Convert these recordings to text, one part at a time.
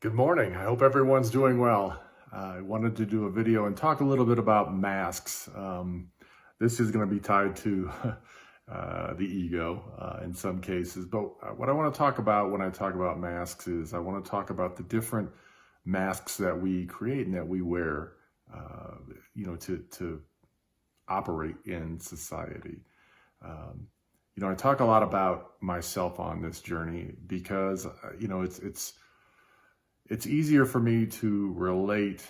Good morning. I hope everyone's doing well. I wanted to do a video and talk a little bit about masks. This is going to be tied to the ego in some cases, but what I want to talk about when I talk about masks is I want to talk about the different masks that we create and that we wear, to operate in society. I talk a lot about myself on this journey because, it's easier for me to relate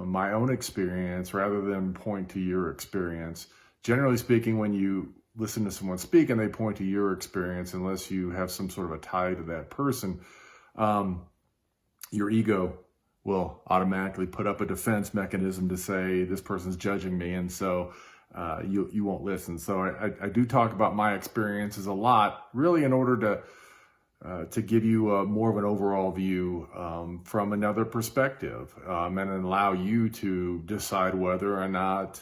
my own experience rather than point to your experience. Generally speaking, when you listen to someone speak and they point to your experience, unless you have some sort of a tie to that person, your ego will automatically put up a defense mechanism to say, this person's judging me, and so you won't listen. So I do talk about my experiences a lot, really in order to give you more of an overall view from another perspective, and allow you to decide whether or not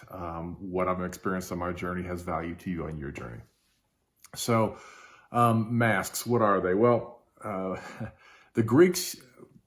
what I'm experiencing on my journey has value to you on your journey. So masks, what are they? Well, the Greeks,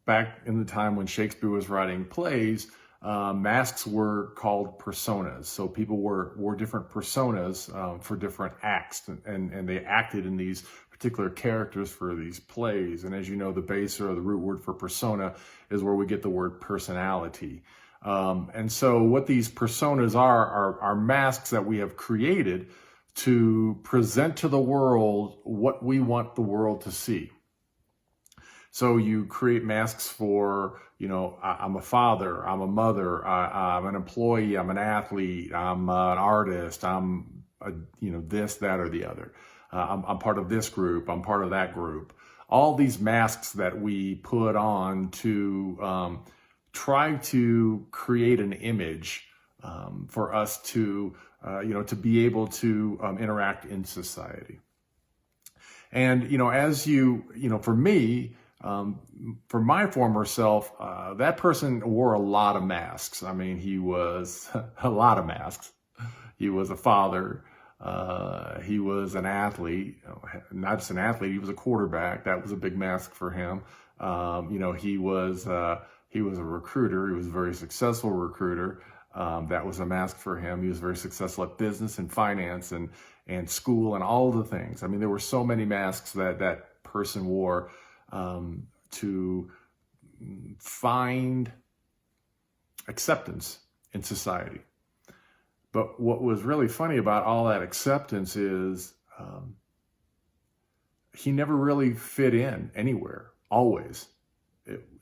back in the time when Shakespeare was writing plays, masks were called personas. So people wore different personas for different acts, and they acted in these particular characters for these plays. And as you know, the base or the root word for persona is where we get the word personality. And so what these personas are masks that we have created to present to the world what we want the world to see. So you create masks for, I'm a father, I'm a mother, I'm an employee, I'm an athlete, I'm an artist, I'm this, that, or the other. I'm part of this group, I'm part of that group. All these masks that we put on to try to create an image for us to be able to interact in society. And, for me, for my former self, that person wore a lot of masks. I mean, he was a lot of masks. He was a father. He was an athlete, not just an athlete, he was a quarterback. That was a big mask for him. He was a recruiter. He was a very successful recruiter. That was a mask for him. He was very successful at business and finance and school and all the things. I mean, there were so many masks that person wore to find acceptance in society. But what was really funny about all that acceptance is he never really fit in anywhere, always.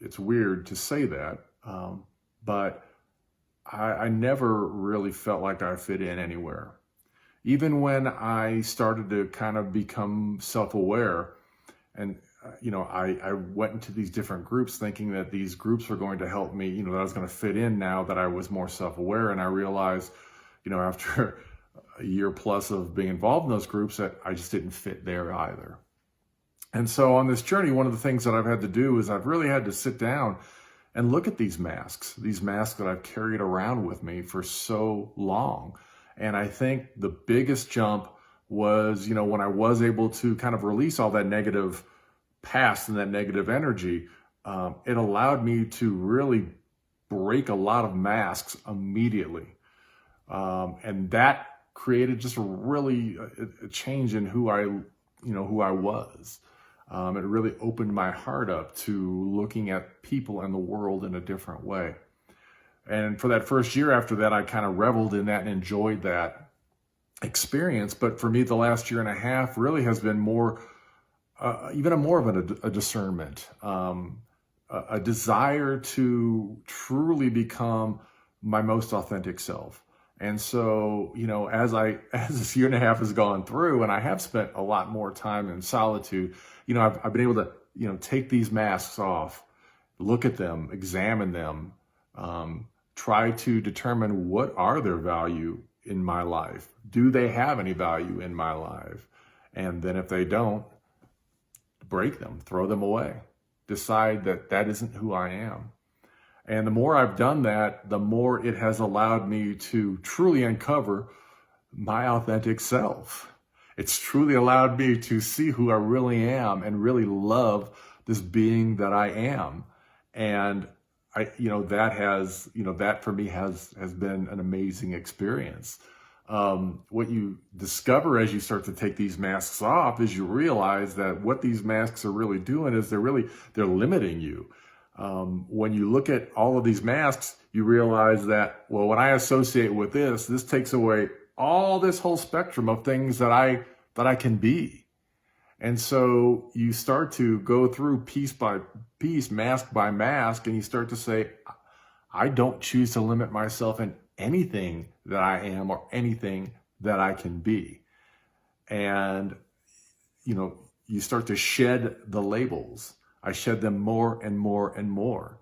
It's weird to say that, but I never really felt like I fit in anywhere. Even when I started to kind of become self-aware, and I went into these different groups thinking that these groups were going to help me, that I was going to fit in now that I was more self-aware, and I realized after a year plus of being involved in those groups, that I just didn't fit there either. And so on this journey, one of the things that I've had to do is I've really had to sit down and look at these masks that I've carried around with me for so long. And I think the biggest jump was, when I was able to kind of release all that negative past and that negative energy, it allowed me to really break a lot of masks immediately. And that created just a change in who I was. It really opened my heart up to looking at people and the world in a different way. And for that first year after that, I kind of reveled in that and enjoyed that experience. But for me, the last year and a half really has been more of a discernment, a desire to truly become my most authentic self. And so, as this year and a half has gone through, and I have spent a lot more time in solitude, I've been able to, take these masks off, look at them, examine them, try to determine what are their value in my life. Do they have any value in my life? And then if they don't, break them, throw them away, decide that isn't who I am. And the more I've done that, the more it has allowed me to truly uncover my authentic self. It's truly allowed me to see who I really am and really love this being that I am. And that for me has been an amazing experience. What you discover as you start to take these masks off is you realize that what these masks are really doing is they're limiting you. When you look at all of these masks, you realize that, well, when I associate with this takes away all this whole spectrum of things that I can be. And so you start to go through piece by piece, mask by mask, and you start to say, I don't choose to limit myself in anything that I am or anything that I can be. And, you start to shed the labels. I shed them more and more and more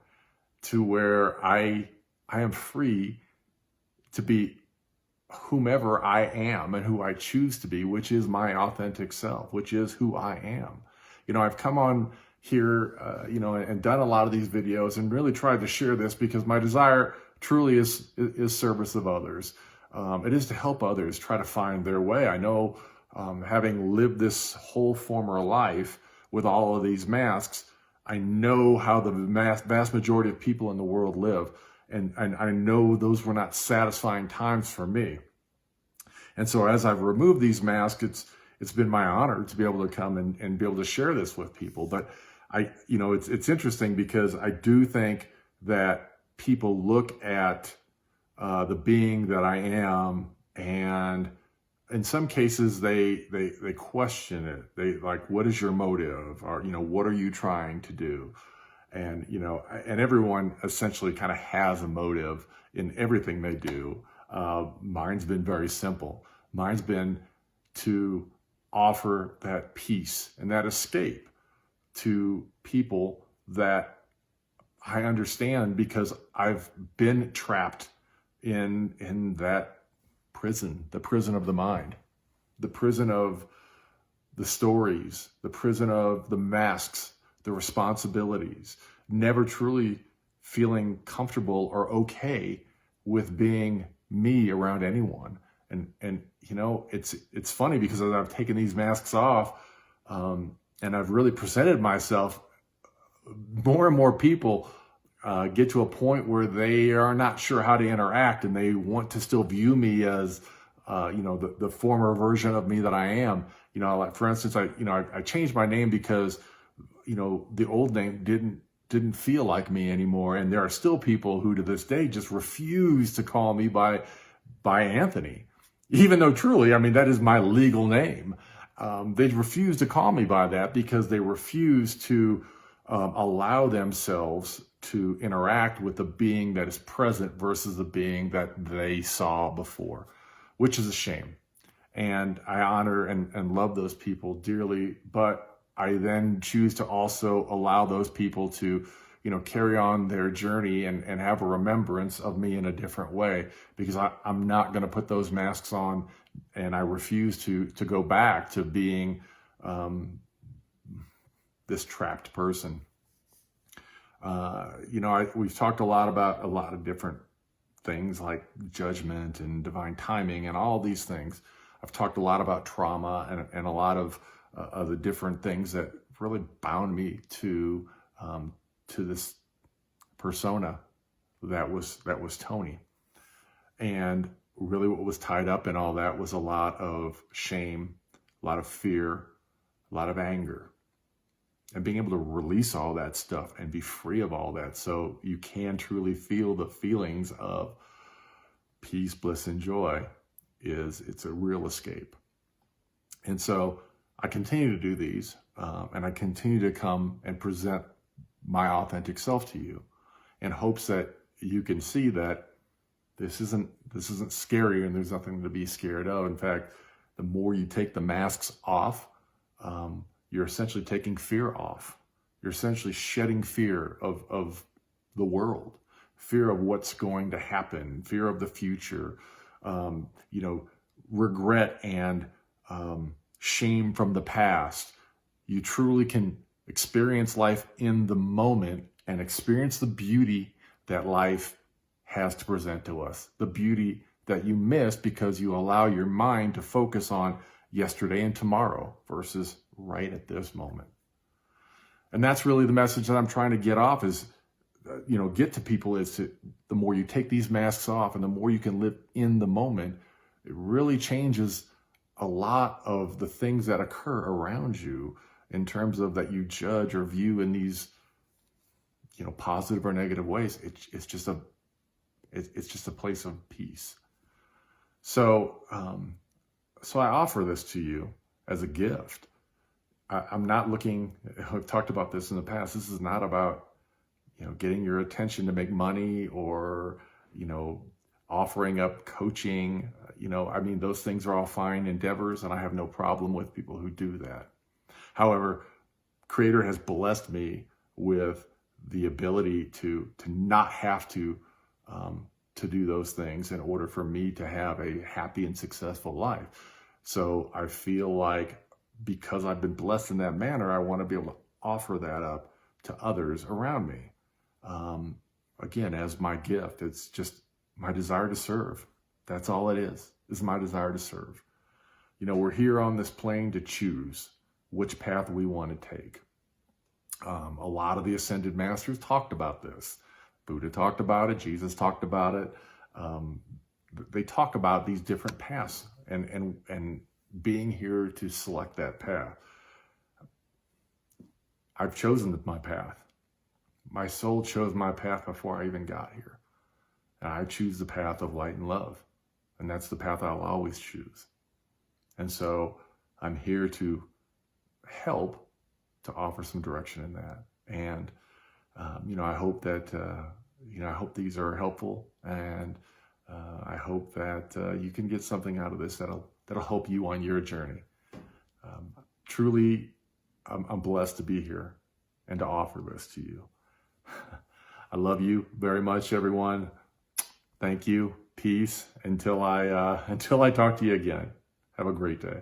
to where I am free to be whomever I am and who I choose to be, which is my authentic self, which is who I am. I've come on here, and done a lot of these videos and really tried to share this because my desire truly is service of others. It is to help others try to find their way. I know, having lived this whole former life with all of these masks, I know how the vast majority of people in the world live. And I know those were not satisfying times for me. And so as I've removed these masks, it's been my honor to be able to come and be able to share this with people. But it's interesting because I do think that people look at the being that I am, and in some cases they question it. They like, what is your motive? Or, what are you trying to do? And, and everyone essentially kind of has a motive in everything they do. Mine's been very simple. Mine's been to offer that peace and that escape to people that I understand, because I've been trapped in that prison, the prison of the mind, the prison of the stories, the prison of the masks, the responsibilities, never truly feeling comfortable or okay with being me around anyone. And it's funny because as I've taken these masks off, and I've really presented myself, more and more people get to a point where they are not sure how to interact, and they want to still view me as the former version of me that I am. Like for instance, I changed my name because the old name didn't feel like me anymore. And there are still people who to this day just refuse to call me by Anthony, even though truly, that is my legal name. They refuse to call me by that because they refuse to allow themselves to interact with the being that is present versus the being that they saw before, which is a shame. And I honor and love those people dearly, but I then choose to also allow those people to, carry on their journey and have a remembrance of me in a different way, because I'm not going to put those masks on, and I refuse to go back to being this trapped person. We've talked a lot about a lot of different things like judgment and divine timing and all these things. I've talked a lot about trauma and a lot of the different things that really bound me to this persona that was Tony. And really what was tied up in all that was a lot of shame, a lot of fear, a lot of anger, and being able to release all that stuff and be free of all that so you can truly feel the feelings of peace, bliss, and joy. It's a real escape. And so I continue to do these, and I continue to come and present my authentic self to you in hopes that you can see that this isn't scary and there's nothing to be scared of. In fact, the more you take the masks off, you're essentially taking fear off. You're essentially shedding fear of the world, fear of what's going to happen, fear of the future, regret and shame from the past. You truly can experience life in the moment and experience the beauty that life has to present to us, the beauty that you miss because you allow your mind to focus on yesterday and tomorrow versus right at this moment. And that's really the message that I'm trying to get off is get to people is the more you take these masks off and the more you can live in the moment, it really changes a lot of the things that occur around you in terms of that you judge or view in these, positive or negative ways. It's just a place of peace. So I offer this to you as a gift. I'm not looking, I've talked about this in the past. This is not about, getting your attention to make money or, offering up coaching. Those things are all fine endeavors, and I have no problem with people who do that. However, Creator has blessed me with the ability to not have to do those things in order for me to have a happy and successful life. So I feel like because I've been blessed in that manner, I want to be able to offer that up to others around me. Again, as my gift, it's just my desire to serve. That's all it is my desire to serve. We're here on this plane to choose which path we want to take. A lot of the ascended masters talked about this. Buddha talked about it. Jesus talked about it. They talk about these different paths and being here to select that path. I've chosen my path. My soul chose my path before I even got here. And I choose the path of light and love. And that's the path I'll always choose. And so I'm here to help, to offer some direction in that. And, I hope that, I hope these are helpful. And I hope that you can get something out of this that'll help you on your journey. Truly, I'm blessed to be here and to offer this to you. I love you very much, everyone. Thank you. Peace. Until I talk to you again. Have a great day.